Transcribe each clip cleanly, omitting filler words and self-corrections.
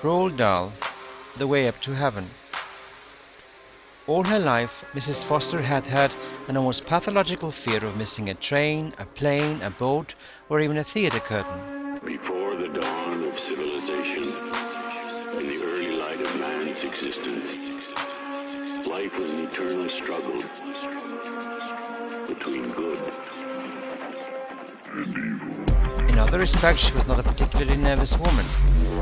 Roald Dahl, The Way Up to Heaven. All her life, Mrs. Foster had had an almost pathological fear of missing a train, a plane, a boat, or even a theatre curtain. Before the dawn of civilization, in the early light of man's existence, life was an eternal struggle between good and evil. In other respects, she was not a particularly nervous woman,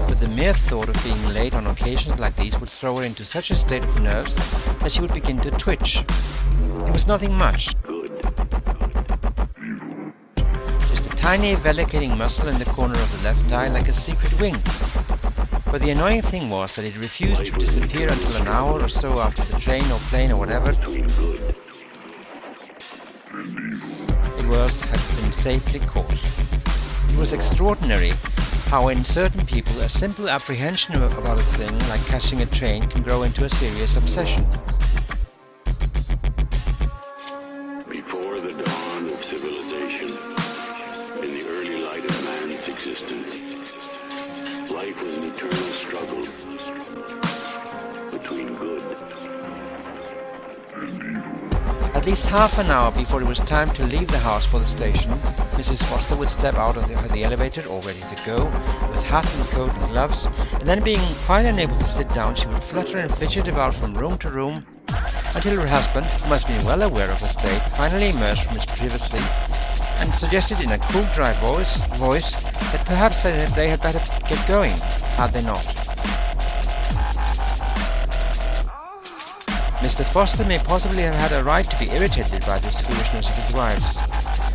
but the mere thought of being late on occasions like these would throw her into such a state of nerves that she would begin to twitch. It was nothing much. Good. Evil. Just a tiny evacuating muscle in the corner of the left eye like a secret wing. But the annoying thing was that it refused to disappear until an hour or so after the train or plane or whatever Between good and evil. it was had been safely caught. It was extraordinary how in certain people a simple apprehension about a thing like catching a train can grow into a serious obsession. Before the dawn of civilization, in the early light of man's existence, life was an eternal struggle between good and evil. At least half an hour before it was time to leave the house for the station, Mrs. Foster would step out of the elevator all ready to go, with hat and coat and gloves, and then being quite unable to sit down, she would flutter and fidget about from room to room, until her husband, who must have been well aware of her state, finally emerged from his privacy and suggested in a cool, dry voice that perhaps they had better get going, had they not. Mr. Foster may possibly have had a right to be irritated by this foolishness of his wife's,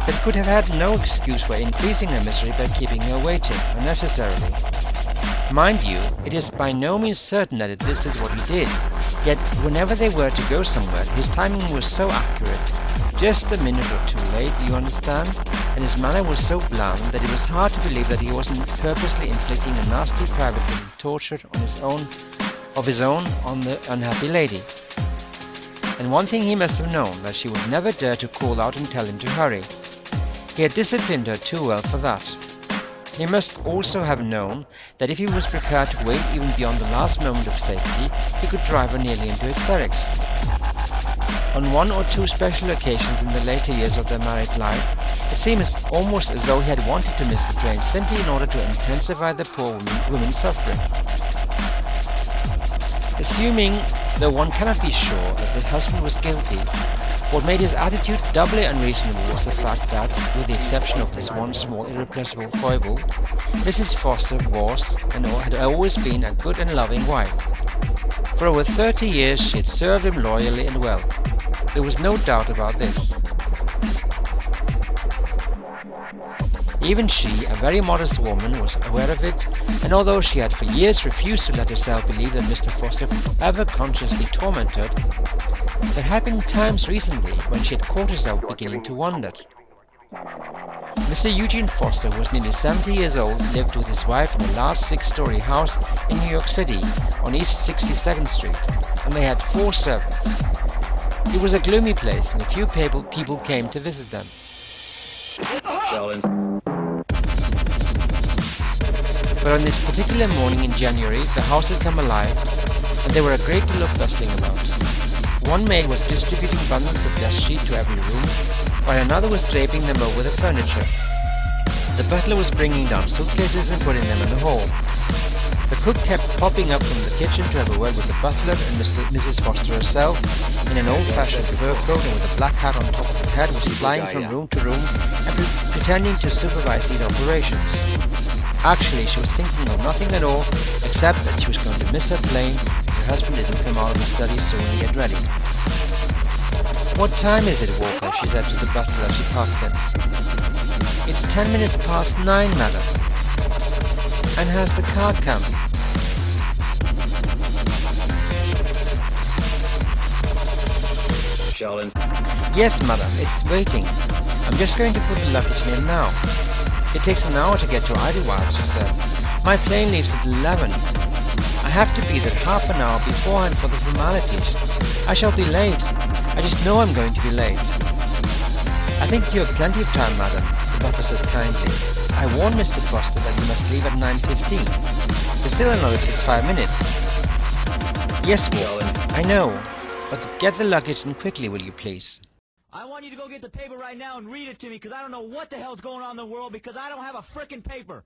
but could have had no excuse for increasing her misery by keeping her waiting unnecessarily. Mind you, it is by no means certain that this is what he did, yet whenever they were to go somewhere, his timing was so accurate, just a minute or two late, you understand, and his manner was so bland that it was hard to believe that he wasn't purposely inflicting a nasty private little torture of his own on the unhappy lady. And one thing he must have known, that she would never dare to call out and tell him to hurry. He had disciplined her too well for that. He must also have known that if he was prepared to wait even beyond the last moment of safety, he could drive her nearly into hysterics. On one or two special occasions in the later years of their married life, it seemed almost as though he had wanted to miss the train simply in order to intensify the poor woman's suffering. Assuming, though one cannot be sure, that the husband was guilty, what made his attitude doubly unreasonable was the fact that, with the exception of this one small irrepressible foible, Mrs. Foster was and had always been a good and loving wife. For over 30 years she had served him loyally and well. There was no doubt about this. Even she, a very modest woman, was aware of it, and although she had for years refused to let herself believe that Mr. Foster could ever consciously torment her, there had been times recently when she had caught herself beginning to wonder. Mr. Eugene Foster was nearly 70 years old, lived with his wife in a large 6-story house in New York City on East 62nd Street, and they had 4 servants. It was a gloomy place, and a few people came to visit them. But on this particular morning in January, the house had come alive, and there were a great deal of bustling about. One maid was distributing bundles of dust sheet to every room, while another was draping them over the furniture. The butler was bringing down suitcases and putting them in the hall. The cook kept popping up from the kitchen to have a word with the butler, and Mrs. Foster herself, in an old-fashioned fur coat and with a black hat on top of her head, was flying from room to room and pretending to supervise these operations. Actually, she was thinking of nothing at all, except that she was going to miss her plane if her husband didn't come out of the study soon and get ready. "What time is it, Walker?" she said to the butler as she passed him. "It's 10 minutes past 9, madam." "And has the car come?" "Yes, madam, it's waiting. I'm just going to put the luggage in now. It takes an hour to get to Idlewild," she said. "My plane leaves at 11. I have to be there half an hour beforehand for the formalities. I shall be late. I just know I'm going to be late." "I think you have plenty of time, madam. Butter said kindly. I warned Mr. Foster that you must leave at 9:15. There's still another 5 minutes. Yes, Warren, I know. But get the luggage in quickly, will you please? I want you to go get the paper right now and read it to me, because I don't know what the hell's going on in the world, because I don't have a frickin' paper.